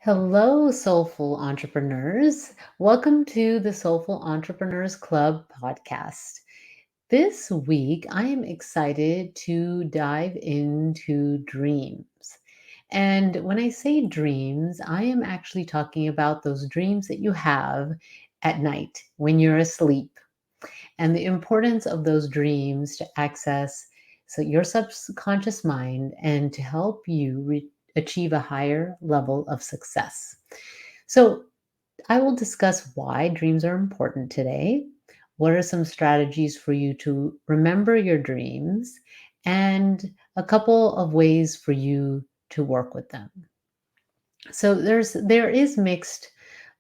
Hello, soulful entrepreneurs. Welcome to the Soulful Entrepreneurs Club podcast. This week, I am excited to dive into dreams. And when I say dreams, I am actually talking about those dreams that you have at night when you're asleep and the importance of those dreams to access your subconscious mind and to help you achieve a higher level of success. So, I will discuss why dreams are important today. What are some strategies for you to remember your dreams? And a couple of ways for you to work with them. So there is mixed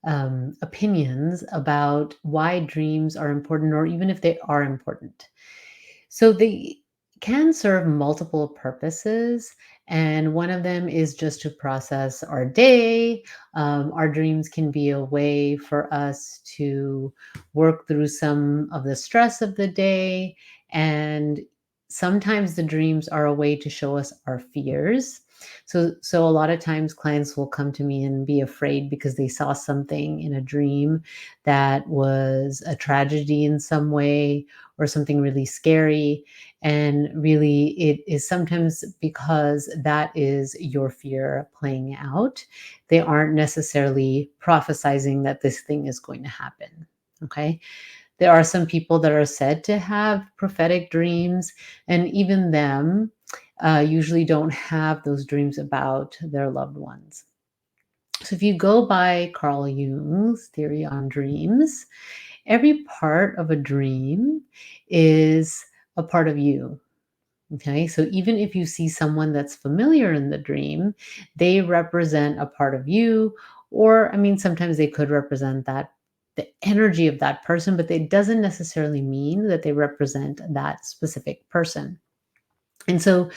opinions about why dreams are important, or even if they are important. So they can serve multiple purposes, and one of them is just to process our day. Our dreams can be a way for us to work through some of the stress of the day, and sometimes the dreams are a way to show us our fears. So a lot of times clients will come to me and be afraid because they saw something in a dream that was a tragedy in some way or something really scary. And really, it is sometimes because that is your fear playing out. They aren't necessarily prophesizing that this thing is going to happen. Okay. There are some people that are said to have prophetic dreams, and even them usually don't have those dreams about their loved ones. So, if you go by Carl Jung's theory on dreams, every part of a dream is a part of you. Okay. So even if you see someone that's familiar in the dream, they represent a part of you. Or, I mean, sometimes they could represent the energy of that person, but it doesn't necessarily mean that they represent that specific person. And so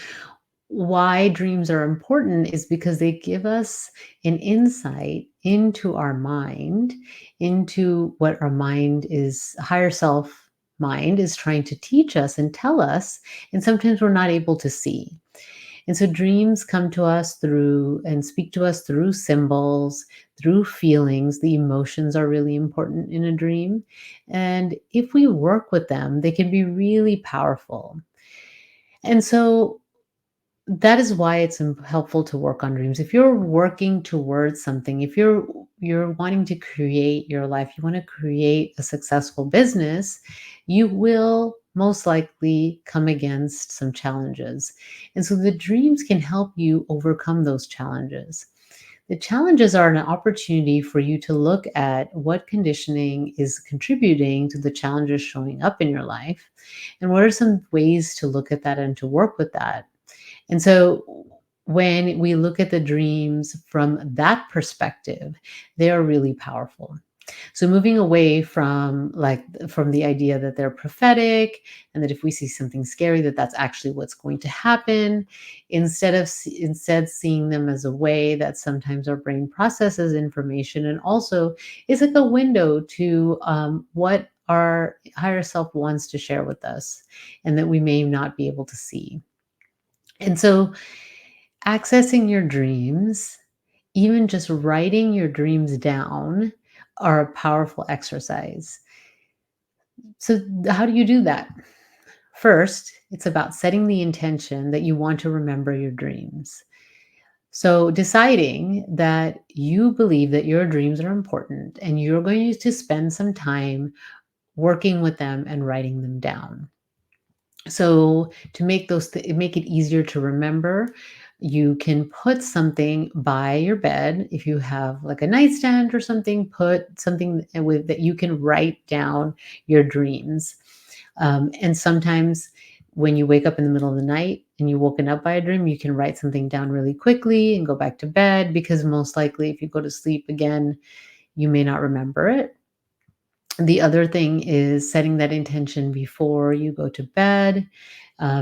why dreams are important is because they give us an insight into our mind, into what our mind is, higher self mind is trying to teach us and tell us. And sometimes we're not able to see. And so dreams come to us through and speak to us through symbols, through feelings. The emotions are really important in a dream. And if we work with them, they can be really powerful. And so that is why it's helpful to work on dreams. If you're working towards something, if you're wanting to create your life, you want to create a successful business, you will most likely come against some challenges. And so the dreams can help you overcome those challenges. The challenges are an opportunity for you to look at what conditioning is contributing to the challenges showing up in your life, and what are some ways to look at that and to work with that. And so when we look at the dreams from that perspective, they are really powerful. So moving away from the idea that they're prophetic and that if we see something scary that that's actually what's going to happen, instead seeing them as a way that sometimes our brain processes information, and also is like a window to what our higher self wants to share with us and that we may not be able to see. And so accessing your dreams, even just writing your dreams down, are a powerful exercise. So, how do you do that? First, it's about setting the intention that you want to remember your dreams. So, deciding that you believe that your dreams are important and you're going to spend some time working with them and writing them down. So to make make it easier to remember, you can put something by your bed. If you have like a nightstand or something, put something with that you can write down your dreams. And sometimes when you wake up in the middle of the night and you're woken up by a dream, you can write something down really quickly and go back to bed, because most likely if you go to sleep again, you may not remember it. The other thing is setting that intention before you go to bed.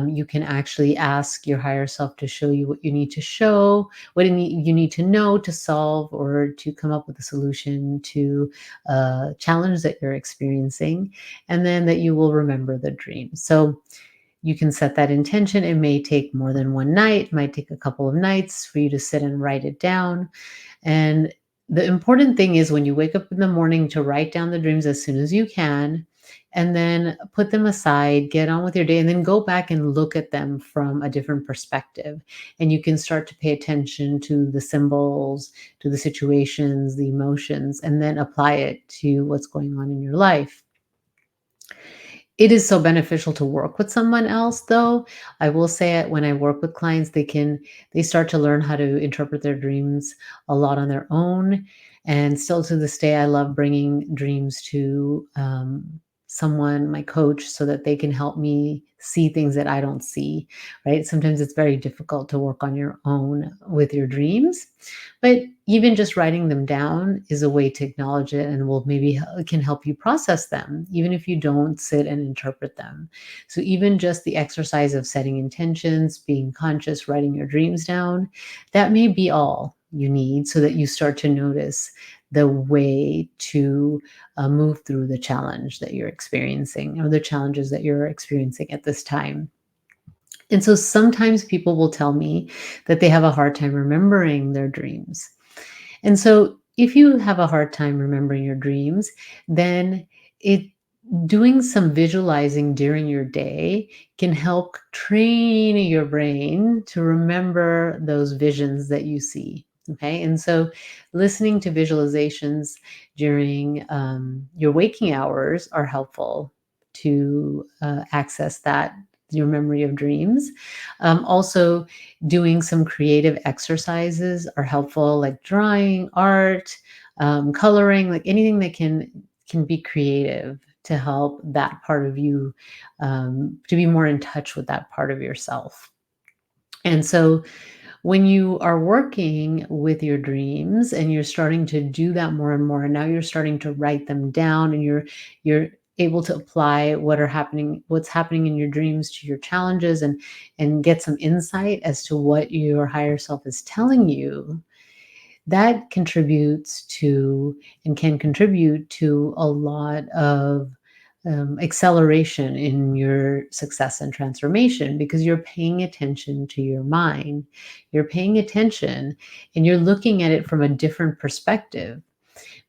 You can actually ask your higher self to show you what you need to show, what you need to know to solve or to come up with a solution to a challenge that you're experiencing, and then that you will remember the dream. So you can set that intention. It may take more than one night, it might take a couple of nights for you to sit and write it down. And the important thing is when you wake up in the morning to write down the dreams as soon as you can, and then put them aside, get on with your day, and then go back and look at them from a different perspective. And you can start to pay attention to the symbols, to the situations, the emotions, and then apply it to what's going on in your life. It is so beneficial to work with someone else, though. I will say it, when I work with clients, they start to learn how to interpret their dreams a lot on their own. And still to this day, I love bringing dreams to someone, my coach, so that they can help me see things that I don't see, right? Sometimes it's very difficult to work on your own with your dreams, but even just writing them down is a way to acknowledge it and will maybe can help you process them, even if you don't sit and interpret them. So even just the exercise of setting intentions, being conscious, writing your dreams down, that may be all you need so that you start to notice the way to move through the challenge that you're experiencing or the challenges that you're experiencing at this time. And so sometimes people will tell me that they have a hard time remembering their dreams. And so if you have a hard time remembering your dreams, then it doing some visualizing during your day can help train your brain to remember those visions that you see. Okay. And so listening to visualizations during your waking hours are helpful to access that, your memory of dreams. Also, doing some creative exercises are helpful, like drawing, art, coloring, like anything that can be creative to help that part of you, to be more in touch with that part of yourself. And so when you are working with your dreams and you're starting to do that more and more, and now you're starting to write them down, and you're able to apply what's happening in your dreams to your challenges, and get some insight as to what your higher self is telling you, that contributes to and can contribute to a lot of acceleration in your success and transformation, because you're paying attention to your mind. You're paying attention and you're looking at it from a different perspective.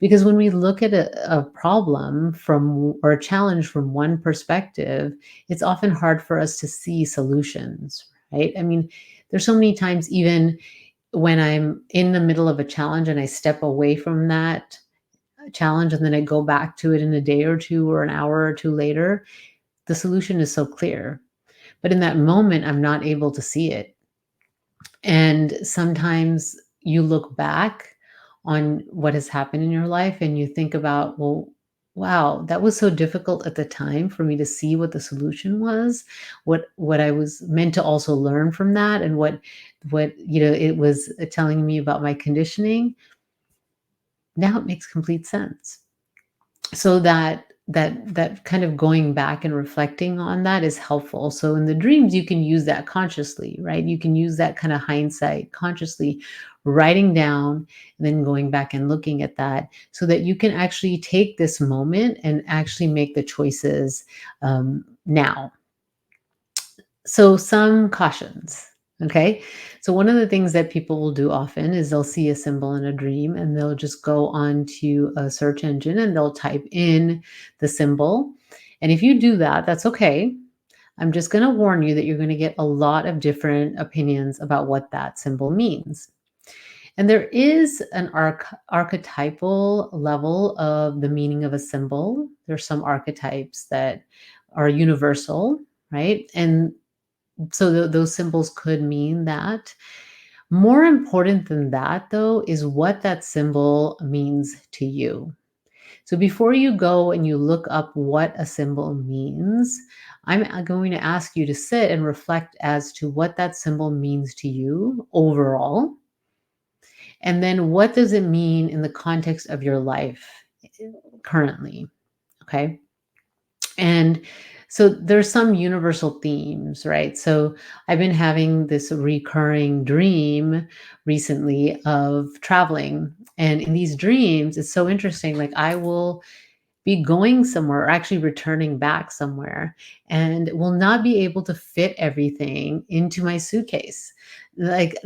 Because when we look at a problem from or a challenge from one perspective, it's often hard for us to see solutions, right? I mean, there's so many times, even when I'm in the middle of a challenge and I step away from that challenge and then I go back to it in a day or two or an hour or two later, the solution is so clear. But in that moment, I'm not able to see it. And sometimes you look back on what has happened in your life and you think about, well, wow, that was so difficult at the time for me to see what the solution was, what I was meant to also learn from that, and what it was telling me about my conditioning. Now it makes complete sense. So that kind of going back and reflecting on that is helpful. So in the dreams, you can use that consciously, right? You can use that kind of hindsight consciously, writing down and then going back and looking at that, so that you can actually take this moment and actually make the choices now. So some cautions. Okay. So one of the things that people will do often is they'll see a symbol in a dream and they'll just go on to a search engine and they'll type in the symbol. And if you do that, that's okay. I'm just going to warn you that you're going to get a lot of different opinions about what that symbol means. And there is an archetypal level of the meaning of a symbol. There's some archetypes that are universal, right? And so those symbols could mean that. More important than that, though, is what that symbol means to you. So before you go and you look up what a symbol means, I'm going to ask you to sit and reflect as to what that symbol means to you overall. And then what does it mean in the context of your life currently? Okay. And so there's some universal themes, right? So I've been having this recurring dream recently of traveling. And in these dreams, it's so interesting. Like be going somewhere or actually returning back somewhere and will not be able to fit everything into my suitcase. Like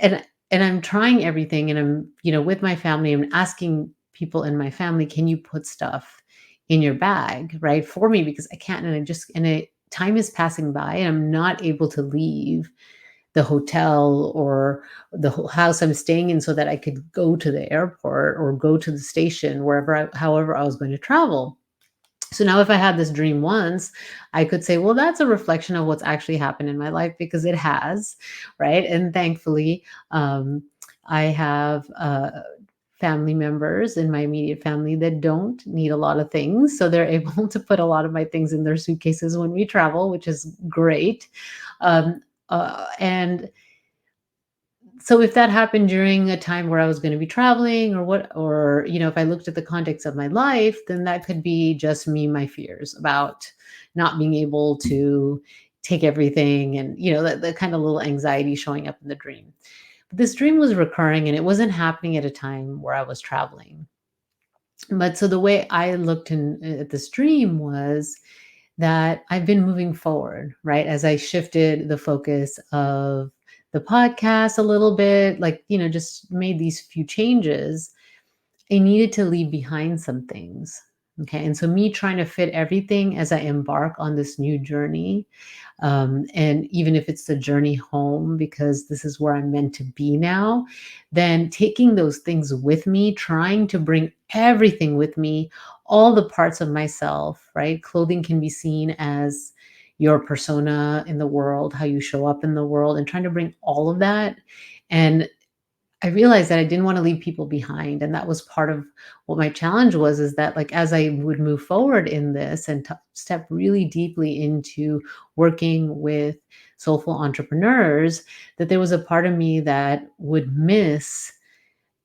and I'm trying everything and I'm, with my family, I'm asking people in my family, can you put stuff in your bag, right? For me because I can't and time is passing by and I'm not able to leave the hotel or the house I'm staying in so that I could go to the airport or go to the station however I was going to travel. So now if I had this dream once, I could say, well, that's a reflection of what's actually happened in my life because it has, right? And thankfully, um, I have family members in my immediate family that don't need a lot of things. So they're able to put a lot of my things in their suitcases when we travel, which is great. Um, and so if that happened during a time where I was going to be traveling or if I looked at the context of my life, then that could be just me, my fears about not being able to take everything and, the kind of little anxiety showing up in the dream. But this dream was recurring and it wasn't happening at a time where I was traveling. But so the way I looked at this dream was that I've been moving forward, right? As I shifted the focus of the podcast a little bit, like, just made these few changes, I needed to leave behind some things. Okay. And so, me trying to fit everything as I embark on this new journey, and even if it's the journey home, because this is where I'm meant to be now, then taking those things with me, trying to bring everything with me, all the parts of myself, right? Clothing can be seen as your persona in the world, how you show up in the world, and trying to bring all of that. And I realized that I didn't want to leave people behind, and that was part of what my challenge was, is that, like, as I would move forward in this and step really deeply into working with soulful entrepreneurs, that there was a part of me that would miss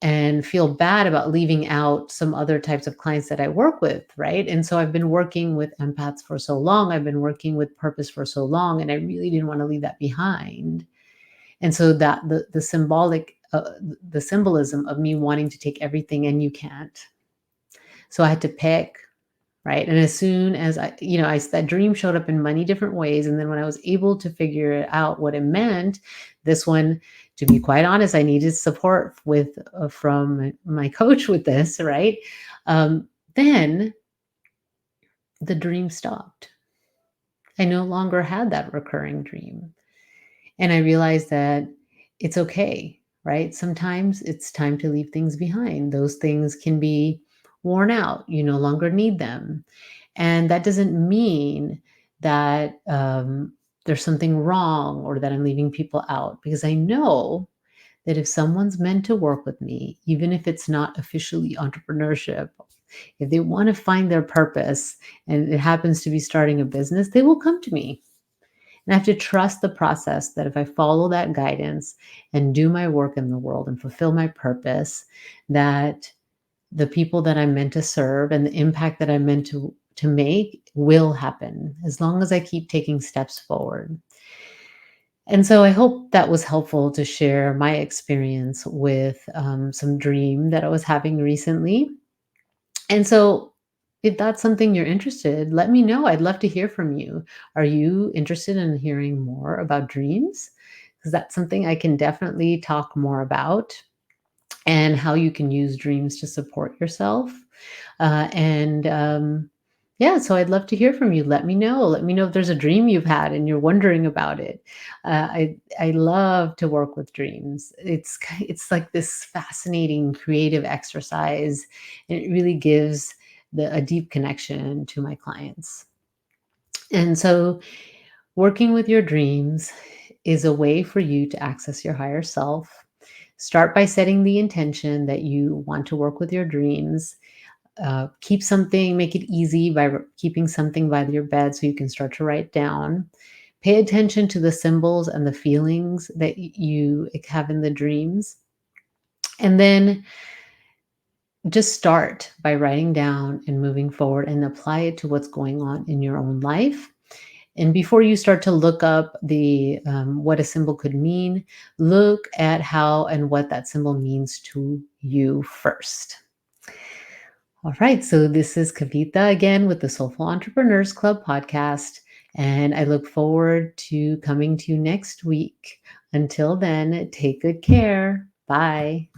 and feel bad about leaving out some other types of clients that I work with, right? And so I've been working with empaths for so long, I've been working with purpose for so long, and I really didn't want to leave that behind. And so that the symbolism of me wanting to take everything and you can't. So I had to pick, right? And as soon as that dream showed up in many different ways. And then when I was able to figure it out what it meant, this one, to be quite honest, I needed support from my coach with this, right? Then the dream stopped. I no longer had that recurring dream. And I realized that it's okay, right? Sometimes it's time to leave things behind. Those things can be worn out. You no longer need them. And that doesn't mean that there's something wrong or that I'm leaving people out, because I know that if someone's meant to work with me, even if it's not officially entrepreneurship, if they want to find their purpose and it happens to be starting a business, they will come to me. And I have to trust the process, that if I follow that guidance and do my work in the world and fulfill my purpose, that the people that I'm meant to serve and the impact that I'm meant to make will happen as long as I keep taking steps forward. And so I hope that was helpful to share my experience with some dream that I was having recently. And so, if that's something you're interested, let me know. I'd love to hear from you. Are you interested in hearing more about dreams? Because that's something I can definitely talk more about, and how you can use dreams to support yourself. And Yeah, so I'd love to hear from you. Let me know. Let me know if there's a dream you've had and you're wondering about it. I love to work with dreams. It's like this fascinating creative exercise, and it really gives a deep connection to my clients. And so, working with your dreams is a way for you to access your higher self. Start by setting the intention that you want to work with your dreams. Make it easy by keeping something by your bed so you can start to write down. Pay attention to the symbols and the feelings that you have in the dreams. And then just start by writing down and moving forward and apply it to what's going on in your own life. And before you start to look up the what a symbol could mean, look at how and what that symbol means to you first. All right, so this is Kavita again with the Soulful Entrepreneurs Club podcast, and I look forward to coming to you next week. Until then, take good care. Bye.